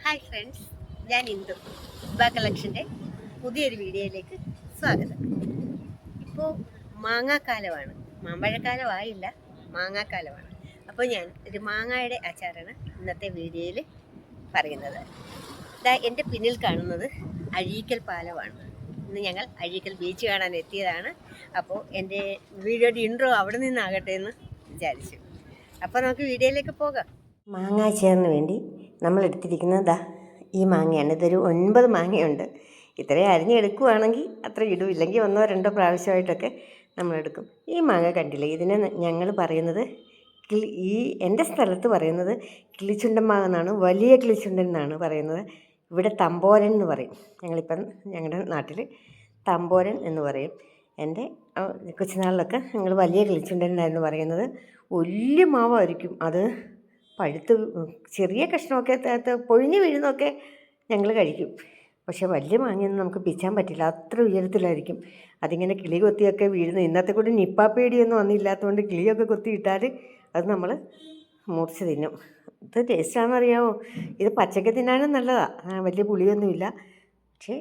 Hi friends, ഞാൻ ഇന്ദു. ഇബ കളക്ഷൻ്റെ പുതിയൊരു വീഡിയോയിലേക്ക് സ്വാഗതം. ഇപ്പോൾ മാങ്ങാക്കാലമാണ്, മാമ്പഴക്കാലമായില്ല, മാങ്ങാക്കാലമാണ്. അപ്പോൾ ഞാൻ ഒരു മാങ്ങയുടെ അച്ചാറാണ് ഇന്നത്തെ വീഡിയോയിൽ പറയുന്നത്. എൻ്റെ പിന്നിൽ കാണുന്നത് അഴീക്കൽ പാലമാണ്. ഇന്ന് ഞങ്ങൾ അഴീക്കൽ ബീച്ച് കാണാൻ എത്തിയതാണ്. അപ്പോൾ എൻ്റെ വീഡിയോയുടെ ഇൻട്രോ അവിടെ നിന്നാകട്ടെ എന്ന് വിചാരിച്ചു. അപ്പോൾ നമുക്ക് വീഡിയോയിലേക്ക് പോകാം. മാങ്ങാച്ചാറിന് വേണ്ടി നമ്മൾ എടുത്തിരിക്കുന്നത് ഈ മാങ്ങയാണ്. ഇതൊരു 9 മാങ്ങയുണ്ട്. ഇത്രയും അരിഞ്ഞെടുക്കുകയാണെങ്കിൽ അത്ര ഇടും, ഇല്ലെങ്കിൽ 1-2 പ്രാവശ്യമായിട്ടൊക്കെ നമ്മളെടുക്കും. ഈ മാങ്ങ കണ്ടില്ലേ, ഇതിനെ ഞങ്ങൾ പറയുന്നത് എൻ്റെ സ്ഥലത്ത് പറയുന്നത് കിളിച്ചുണ്ടൻ മാങ്ങ എന്നാണ്, വലിയ കിളിച്ചുണ്ടൻ എന്നാണ് പറയുന്നത്. ഇവിടെ തമ്പോരൻ എന്ന് പറയും. ഞങ്ങളിപ്പം ഞങ്ങളുടെ നാട്ടിൽ തമ്പോരൻ എന്ന് പറയും. എൻ്റെ കൊച്ചുനാളിലൊക്കെ ഞങ്ങൾ വലിയ കിളിച്ചുണ്ടൻ എന്നായിരുന്നു പറയുന്നത്. വലിയ മാവായിരിക്കും അത്. പഴുത്ത് ചെറിയ കഷ്ണമൊക്കെ പൊഴിഞ്ഞ് വീഴുന്നതൊക്കെ ഞങ്ങൾ കഴിക്കും. പക്ഷേ വലിയ മാങ്ങയൊന്നും നമുക്ക് പിച്ചാൻ പറ്റില്ല, അത്ര ഉയരത്തിലായിരിക്കും. അതിങ്ങനെ കിളി കൊത്തിയൊക്കെ വീഴുന്നു. ഇന്നത്തെ കൂടി നിപ്പ പേടിയൊന്നും ഒന്നുമില്ലാത്തതുകൊണ്ട് കിളിയൊക്കെ കൊത്തിയിട്ടാൽ അത് നമ്മൾ മുറിച്ച് തിന്നും. ഇത് ടേസ്റ്റാണെന്നറിയാമോ? ഇത് പച്ചക്ക് തിന്നാനും നല്ലതാണ്, വലിയ പുളിയൊന്നുമില്ല. പക്ഷേ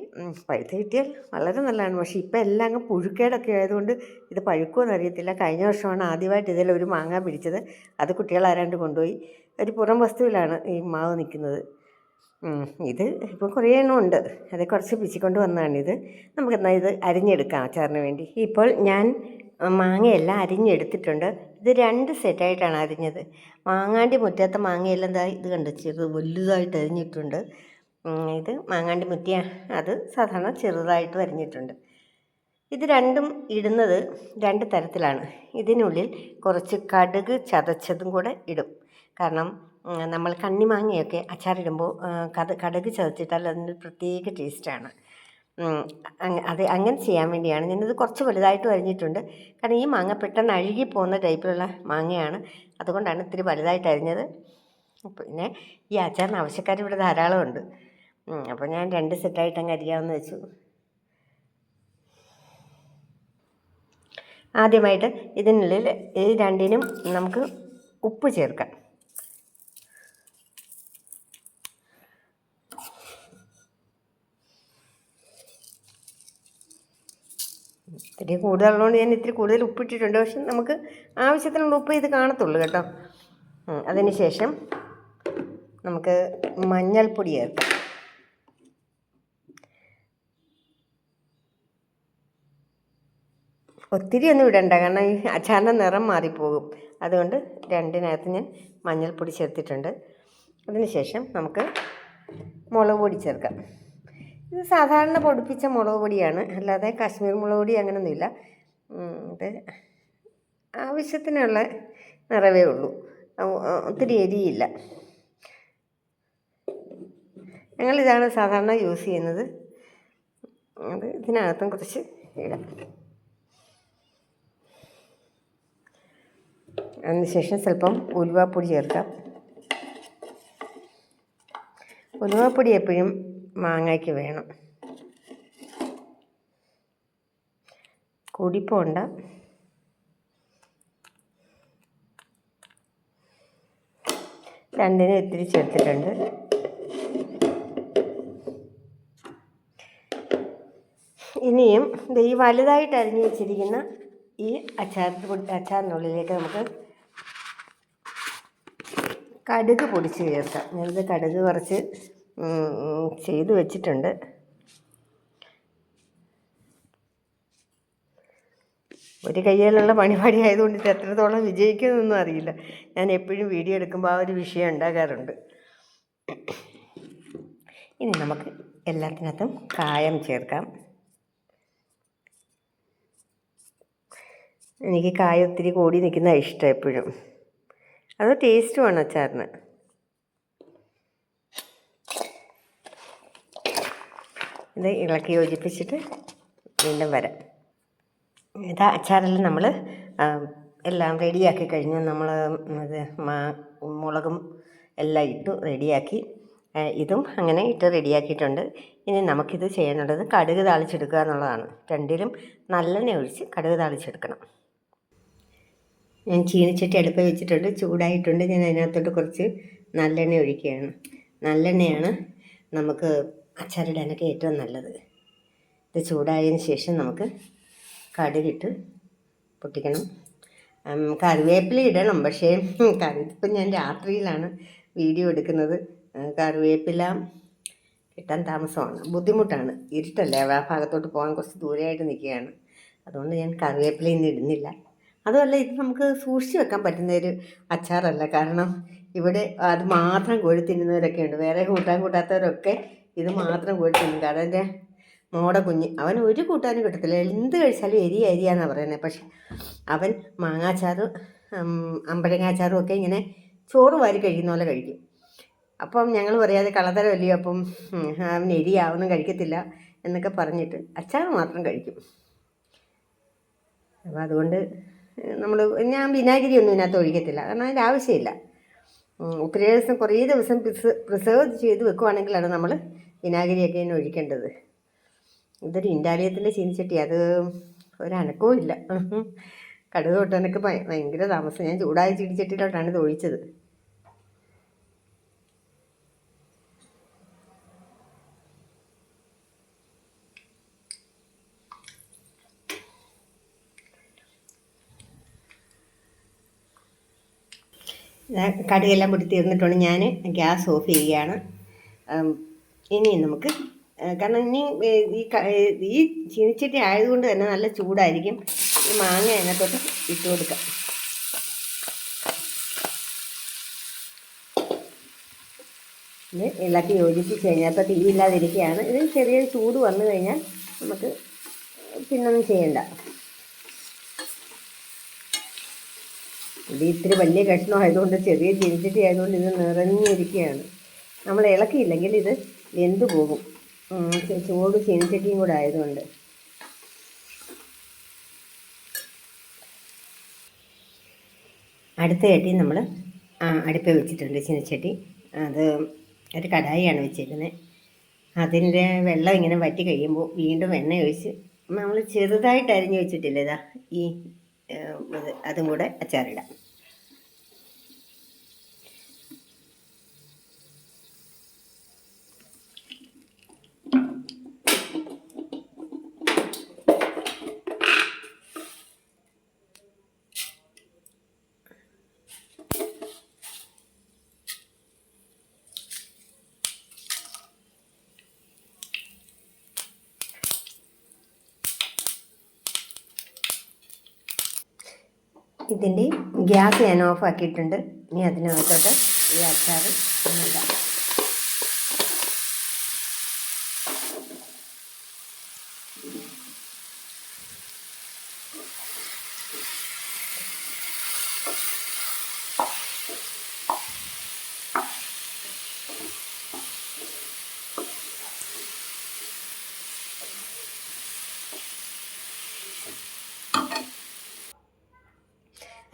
പഴുത്ത് കിട്ടിയാൽ വളരെ നല്ലതാണ്. പക്ഷേ ഇപ്പം എല്ലാം അങ്ങ് പുഴുക്കേടൊക്കെ ആയതുകൊണ്ട് ഇത് പഴുക്കുമെന്ന് അറിയത്തില്ല. കഴിഞ്ഞ വർഷമാണ് ആദ്യമായിട്ട് ഇതിലൊരു മാങ്ങ പിടിച്ചത്. അത് കുട്ടികളാരാണ്ട് കൊണ്ടുപോയി. ഒരു പുറം വസ്തുവിലാണ് ഈ മാവ് നിൽക്കുന്നത്. ഇത് ഇപ്പോൾ കുറേ എണ്ണം ഉണ്ട്, അത് കുറച്ച് പിച്ചിക്കൊണ്ട് വന്നതാണിത്. നമുക്കെന്നാൽ ഇത് അരിഞ്ഞെടുക്കാം അച്ചാറിന് വേണ്ടി. ഇപ്പോൾ ഞാൻ മാങ്ങയെല്ലാം അരിഞ്ഞെടുത്തിട്ടുണ്ട്. ഇത് 2 സെറ്റായിട്ടാണ് അരിഞ്ഞത്. മാങ്ങാണ്ടി മുറ്റത്തെ മാങ്ങയെല്ലാം ഇത് കണ്ട് വലുതായിട്ട് അരിഞ്ഞിട്ടുണ്ട്. ഇത് മാങ്ങാണ്ടി മുറ്റിയ അത് സാധാരണ ചെറുതായിട്ട് അരിഞ്ഞിട്ടുണ്ട്. ഇത് രണ്ടും ഇടുന്നത് 2 തരത്തിലാണ്. ഇതിനുള്ളിൽ കുറച്ച് കടുക് ചതച്ചതും കൂടെ ഇടും. കാരണം നമ്മൾ കണ്ണിമാങ്ങയൊക്കെ അച്ചാറിടുമ്പോൾ കടുക് ചതച്ചിട്ടാൽ അതിന് പ്രത്യേക ടേസ്റ്റാണ്. അത് അങ്ങനെ ചെയ്യാൻ വേണ്ടിയാണ് ഞാനിത് കുറച്ച് വലുതായിട്ട് അരിഞ്ഞിട്ടുണ്ട്. കാരണം ഈ മാങ്ങ പെട്ടെന്ന് അഴുകി പോകുന്ന ടൈപ്പിലുള്ള മാങ്ങയാണ്, അതുകൊണ്ടാണ് ഇത്തിരി വലുതായിട്ട് അരിഞ്ഞത്. പിന്നെ ഈ അച്ചാറിന് ആവശ്യക്കാർ ഇവിടെ ധാരാളമുണ്ട്. അപ്പോൾ ഞാൻ 2 സെറ്റായിട്ട് അങ്ങ് അരിയാമെന്ന് വെച്ചു. ആദ്യമായിട്ട് ഇതിനുള്ളിൽ ഈ രണ്ടിനും നമുക്ക് ഉപ്പ് ചേർക്കാം. ഇത്തിരി കൂടുതലുള്ളതുകൊണ്ട് ഞാൻ ഇത്തിരി കൂടുതൽ ഉപ്പിട്ടിട്ടുണ്ട്. പക്ഷെ നമുക്ക് ആവശ്യത്തിനുള്ള ഉപ്പ് ഇത് കാണത്തുള്ളൂ കേട്ടോ. അതിന് ശേഷം നമുക്ക് മഞ്ഞൾപ്പൊടി ചേർക്കാം. ഒത്തിരി ഒന്നും ഇടണ്ട, കാരണം ഈ അച്ചാറിൻ്റെ നിറം മാറിപ്പോകും. അതുകൊണ്ട് 2-നകത്ത് ഞാൻ മഞ്ഞൾപ്പൊടി ചേർത്തിട്ടുണ്ട്. അതിന് ശേഷം നമുക്ക് മുളക് പൊടി ചേർക്കാം. ഇത് സാധാരണ പൊടിപ്പിച്ച മുളക് പൊടിയാണ്, അല്ലാതെ കാശ്മീർ മുളക് പൊടി അങ്ങനെയൊന്നുമില്ല. ഇത് ആവശ്യത്തിനുള്ള നിറവേ ഉള്ളൂ, ഒത്തിരി എരിയില്ല. ഞങ്ങളിതാണ് സാധാരണ യൂസ് ചെയ്യുന്നത്. അത് ഇതിനകത്തും കുറച്ച് ഇടാം. അതിനുശേഷം സ്വല്പം ഉലുവാപ്പൊടി ചേർക്കാം. ഉലുവാപ്പൊടി എപ്പോഴും മാങ്ങയ്ക്ക് വേണം, കൂടിപ്പോണ്ട. രണ്ടിനും ഇത്തിരി ചേർത്തിട്ടുണ്ട്. ഇനിയും ഈ വലുതായിട്ട് അരിഞ്ഞു വെച്ചിരിക്കുന്ന ഈ അച്ചാറിനുള്ളിലേക്ക് നമുക്ക് കടുക് പൊടിച്ച് ചേർക്കാം. ഞാനിത് കടുക് കുറച്ച് ചെയ്ത് വെച്ചിട്ടുണ്ട്. ഒരു കയ്യിലുള്ള പണിപാടി ആയതുകൊണ്ട് ഇത് എത്രത്തോളം വിജയിക്കുമെന്നൊന്നും അറിയില്ല. ഞാൻ എപ്പോഴും വീഡിയോ എടുക്കുമ്പോൾ ആ ഒരു വിഷയം ഉണ്ടാകാറുണ്ട്. ഇനി നമുക്ക് എല്ലാത്തിനകത്തും കായം ചേർക്കാം. എനിക്ക് കായം ഒത്തിരി കൂടി നിൽക്കുന്നതാണ് ഇഷ്ടം എപ്പോഴും, അത് ടേസ്റ്റുമാണ് അച്ചാറിന്. ഇത് ഇളക്കി യോജിപ്പിച്ചിട്ട് വീണ്ടും വരാം. ഇത് അച്ചാറെല്ലാം നമ്മൾ എല്ലാം റെഡിയാക്കി കഴിഞ്ഞു. നമ്മൾ ഇത് മുളകും എല്ലാം ഇട്ട് റെഡിയാക്കി, ഇതും അങ്ങനെ ഇട്ട് റെഡിയാക്കിയിട്ടുണ്ട്. ഇനി നമുക്കിത് ചെയ്യാനുള്ളത് കടുക് താളിച്ചെടുക്കുക എന്നുള്ളതാണ്. രണ്ടിലും നല്ലെണ്ണ ഒഴിച്ച് കടുക് താളിച്ചെടുക്കണം. ഞാൻ ചീനിച്ചട്ടി അടുപ്പ് വെച്ചിട്ടുണ്ട്, ചൂടായിട്ടുണ്ട്. ഞാൻ അതിനകത്തോട്ട് കുറച്ച് നല്ലെണ്ണ ഒഴിക്കുകയാണ്. നല്ലെണ്ണയാണ് നമുക്ക് അച്ചാറിടാനൊക്കെ ഏറ്റവും നല്ലത്. ഇത് ചൂടായതിന് ശേഷം നമുക്ക് കടുകിട്ട് പൊട്ടിക്കണം. കറിവേപ്പില ഇടണം, പക്ഷേ ഇപ്പം ഞാൻ രാത്രിയിലാണ് വീഡിയോ എടുക്കുന്നത്. കറിവേപ്പില കിട്ടാൻ താമസമാണ്, ബുദ്ധിമുട്ടാണ്. ഇരുട്ടല്ലേ, ആ ഭാഗത്തോട്ട് പോകാൻ കുറച്ച് ദൂരെയായിട്ട് നിൽക്കുകയാണ്. അതുകൊണ്ട് ഞാൻ കറിവേപ്പില ഇന്ന് ഇടുന്നില്ല. അതുമല്ല, ഇത് നമുക്ക് സൂക്ഷിച്ച് വെക്കാൻ പറ്റുന്നൊരു അച്ചാറല്ല. കാരണം ഇവിടെ അത് മാത്രം കോരി തിന്നുന്നവരൊക്കെ ഉണ്ട്. വേറെ കൂട്ടാത്തവരൊക്കെ ഇത് മാത്രം കോരി തിന്നും. കാരണം എൻ്റെ മോടെ കുഞ്ഞ്, അവൻ ഒരു കൂട്ടാനും കിട്ടത്തില്ല. എന്ത് കഴിച്ചാലും എരിയാന്നാണ് പറയുന്നത്. പക്ഷെ അവൻ മാങ്ങാച്ചാറും അമ്പഴങ്ങാച്ചാറും ഒക്കെ ഇങ്ങനെ ചോറ് വാരി കഴിക്കുന്ന പോലെ കഴിക്കും. അപ്പം ഞങ്ങൾ പറയാതെ കളതരമല്ലയോ, അപ്പം അവൻ എരിയാവൊന്നും കഴിക്കത്തില്ല എന്നൊക്കെ പറഞ്ഞിട്ട് അച്ചാർ മാത്രം കഴിക്കും. അപ്പം അതുകൊണ്ട് ഞാൻ വിനാഗിരി ഒന്നും ഇതിനകത്ത് ഒഴിക്കത്തില്ല. കാരണം അതിൻ്റെ ആവശ്യമില്ല. കുറേ ദിവസം പ്രിസർവ് ചെയ്ത് വെക്കുവാണെങ്കിലാണ് നമ്മൾ വിനാഗിരിയൊക്കെ ഇതിന് ഒഴിക്കേണ്ടത്. ഇതൊരു ഇൻഡാലിയത്തിൻ്റെ ചീനിച്ചട്ടി, അത് ഒരനക്കവും ഇല്ല. കടുക് പൊട്ടാനൊക്കെ ഭയങ്കര താമസം. ഞാൻ ചൂടായ ചീനിച്ചട്ടിയിലോട്ടാണ് ഇത് ഒഴിച്ചത്. കടുകെല്ലാം പൊട്ടി തീർന്നിട്ടുണ്ട്. ഞാൻ ഗ്യാസ് ഓഫ് ചെയ്യുകയാണ്. ഇനി നമുക്ക്, കാരണം ഇനി ഈ ചീനിച്ചട്ടി ആയതുകൊണ്ട് തന്നെ നല്ല ചൂടായിരിക്കും. ഈ മാങ്ങ അതിനകത്തോട്ട് ഇട്ട് കൊടുക്കാം. ഇത് ഇളക്കി യോജിപ്പിച്ച് കഴിഞ്ഞാൽ ഇപ്പോൾ തീയില്ലാതിരിക്കുകയാണ്. ഇത് ചെറിയൊരു ചൂട് വന്നു കഴിഞ്ഞാൽ നമുക്ക് പിന്നൊന്നും ചെയ്യണ്ട. ഇത് ഇത്തിരി വലിയ കഷ്ണമായതുകൊണ്ട്, ചെറിയ ചീനിച്ചട്ടി ആയതുകൊണ്ട് ഇത് നിറഞ്ഞിരിക്കുകയാണ്. നമ്മൾ ഇളക്കിയില്ലെങ്കിൽ ഇത് വെന്ത് പോകും, ചൂട് ചീനിച്ചട്ടിയും കൂടെ ആയതുകൊണ്ട്. അടുത്ത ചട്ടി നമ്മൾ അടുപ്പിൽ വെച്ചിട്ടുണ്ട് ചീനിച്ചട്ടി. അത് ഒരു കടായിയാണ് വെച്ചിരിക്കുന്നത്. അതിൻ്റെ വെള്ളം ഇങ്ങനെ വറ്റി കഴിയുമ്പോൾ വീണ്ടും എണ്ണ ഒഴിച്ച് നമ്മൾ ചെറുതായിട്ട് അരിഞ്ഞ് വെച്ചിട്ടില്ല, ഇതാ ഈ അതും കൂടെ അച്ചാറിടാം. ഇതിൻ്റെ ഗ്യാസ് ഞാൻ ഓഫാക്കിയിട്ടുണ്ട്. ഇനി അതിനകത്തോട്ട് ഈ അച്ചാർ ഇടാം.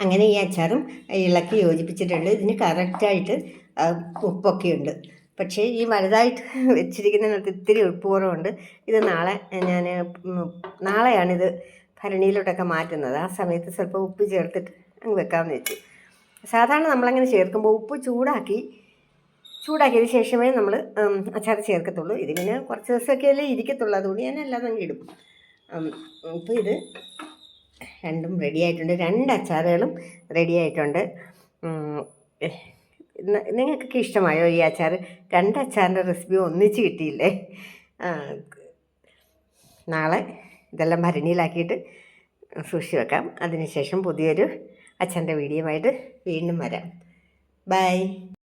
അങ്ങനെ ഈ അച്ചാറും ഇളക്കി യോജിപ്പിച്ചിട്ടുണ്ട്. ഇതിന് കറക്റ്റായിട്ട് ഉപ്പൊക്കെ ഉണ്ട്. പക്ഷേ ഈ വലുതായിട്ട് വെച്ചിരിക്കുന്നതിനകത്ത് ഇത്തിരി ഉപ്പ് കുറവുണ്ട്. ഇത് നാളെയാണിത് ഭരണിയിലോട്ടൊക്കെ മാറ്റുന്നത്. ആ സമയത്ത് സ്വല്പം ഉപ്പ് ചേർത്തിട്ട് അങ്ങ് വെക്കാമെന്ന് വെച്ചു. സാധാരണ നമ്മളങ്ങനെ ചേർക്കുമ്പോൾ ഉപ്പ് ചൂടാക്കിയതിന് ശേഷമേ നമ്മൾ അച്ചാർ ചേർക്കത്തുള്ളൂ. ഇതിങ്ങനെ കുറച്ച് ദിവസമൊക്കെയല്ലേ ഇരിക്കത്തുള്ളൂ, അതുകൊണ്ട് ഞാൻ എല്ലാം അങ്ങ് ഇടും. ഇപ്പോൾ ഇത് രണ്ടും റെഡി ആയിട്ടുണ്ട്. 2 അച്ചാറുകളും റെഡി ആയിട്ടുണ്ട്. നിങ്ങൾക്കൊക്കെ ഇഷ്ടമായോ ഈ അച്ചാർ? 2 അച്ചാറിൻ്റെ റെസിപ്പി ഒന്നിച്ച് കിട്ടിയില്ലേ? നാളെ ഇതെല്ലാം ഭരണിയിലാക്കിയിട്ട് സൂക്ഷിച്ച് വെക്കാം. അതിനുശേഷം പുതിയൊരു അച്ചാറിൻ്റെ വീഡിയോയുമായിട്ട് വീണ്ടും വരാം. ബൈ.